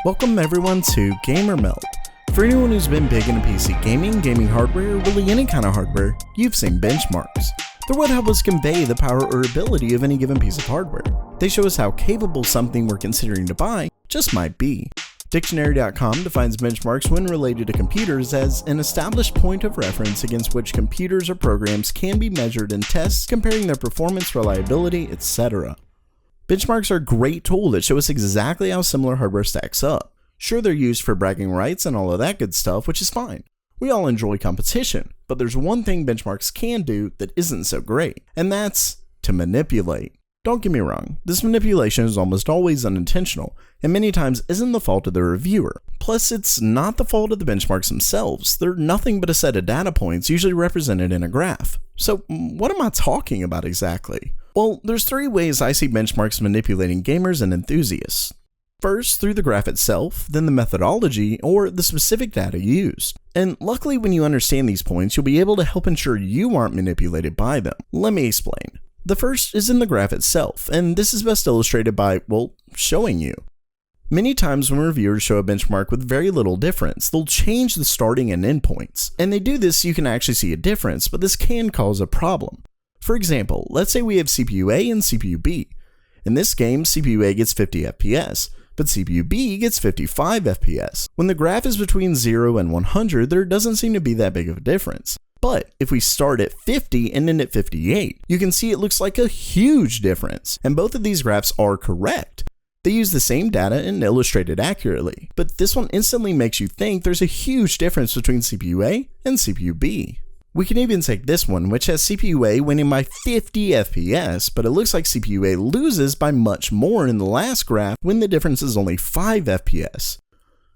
Welcome everyone to Gamer Meld. For anyone who's been big into PC gaming hardware, or really any kind of hardware, you've seen benchmarks. They're what help us convey the power or ability of any given piece of hardware. They show us how capable something we're considering to buy just might be. Dictionary.com defines benchmarks when related to computers as an established point of reference against which computers or programs can be measured in tests comparing their performance, reliability, etc. Benchmarks are a great tool that show us exactly how similar hardware stacks up. Sure, they're used for bragging rights and all of that good stuff, which is fine. We all enjoy competition, but there's one thing benchmarks can do that isn't so great, and that's to manipulate. Don't get me wrong, this manipulation is almost always unintentional, and many times isn't the fault of the reviewer. Plus, it's not the fault of the benchmarks themselves. They're nothing but a set of data points usually represented in a graph. So what am I talking about exactly? Well, there's three ways I see benchmarks manipulating gamers and enthusiasts. First, through the graph itself, then the methodology, or the specific data used. And luckily, when you understand these points, you'll be able to help ensure you aren't manipulated by them. Let me explain. The first is in the graph itself, and this is best illustrated by, well, showing you. Many times when reviewers show a benchmark with very little difference, they'll change the starting and end points. And they do this so you can actually see a difference, but this can cause a problem. For example, let's say we have CPU A and CPU B. In this game, CPU A gets 50 FPS, but CPU B gets 55 FPS. When the graph is between 0 and 100, there doesn't seem to be that big of a difference. But if we start at 50 and end at 58, you can see it looks like a huge difference, and both of these graphs are correct. They use the same data and illustrate it accurately, but this one instantly makes you think there's a huge difference between CPU A and CPU B. We can even take this one, which has CPU A winning by 50 FPS, but it looks like CPU A loses by much more in the last graph when the difference is only 5 FPS.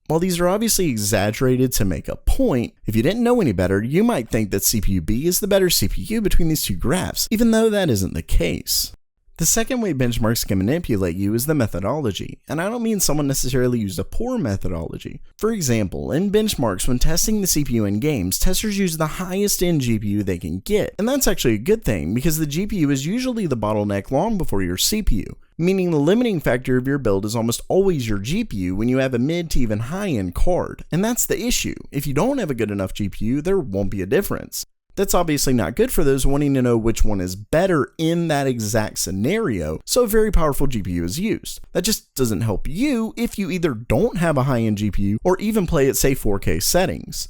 While these are obviously exaggerated to make a point, if you didn't know any better, you might think that CPU B is the better CPU between these two graphs, even though that isn't the case. The second way benchmarks can manipulate you is the methodology, and I don't mean someone necessarily used a poor methodology. For example, in benchmarks when testing the CPU in games, testers use the highest end GPU they can get, and that's actually a good thing because the GPU is usually the bottleneck long before your CPU, meaning the limiting factor of your build is almost always your GPU when you have a mid to even high end card, and that's the issue. If you don't have a good enough GPU, there won't be a difference. That's obviously not good for those wanting to know which one is better in that exact scenario, so a very powerful GPU is used. That just doesn't help you if you either don't have a high-end GPU or even play at, say, 4K settings.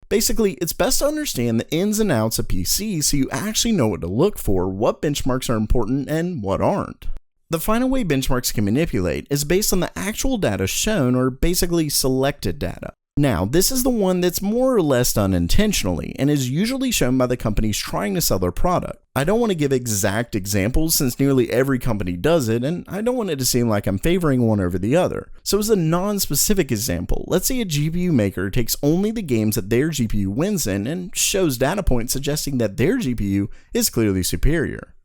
Basically, it's best to understand the ins and outs of PC so you actually know what to look for, what benchmarks are important and what aren't. The final way benchmarks can manipulate is based on the actual data shown, or basically selected data. Now, this is the one that's more or less done intentionally and is usually shown by the companies trying to sell their product. I don't want to give exact examples since nearly every company does it, and I don't want it to seem like I'm favoring one over the other. So as a non-specific example, let's say a GPU maker takes only the games that their GPU wins in and shows data points suggesting that their GPU is clearly superior.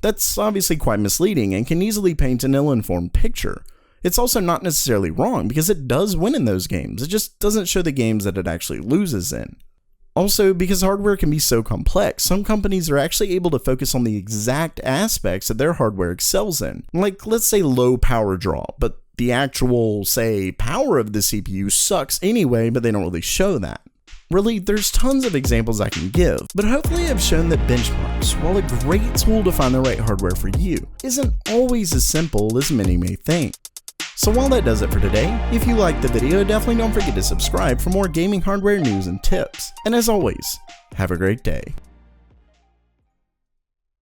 That's obviously quite misleading and can easily paint an ill-informed picture. It's also not necessarily wrong because it does win in those games, it just doesn't show the games that it actually loses in. Also, because hardware can be so complex, some companies are actually able to focus on the exact aspects that their hardware excels in. Like, let's say low power draw, but the actual, say, power of the CPU sucks anyway, but they don't really show that. Really, there's tons of examples I can give, but hopefully I've shown that benchmarks, while a great tool to find the right hardware for you, isn't always as simple as many may think. So while that does it for today, if you liked the video, definitely don't forget to subscribe for more gaming hardware news and tips. And as always, have a great day.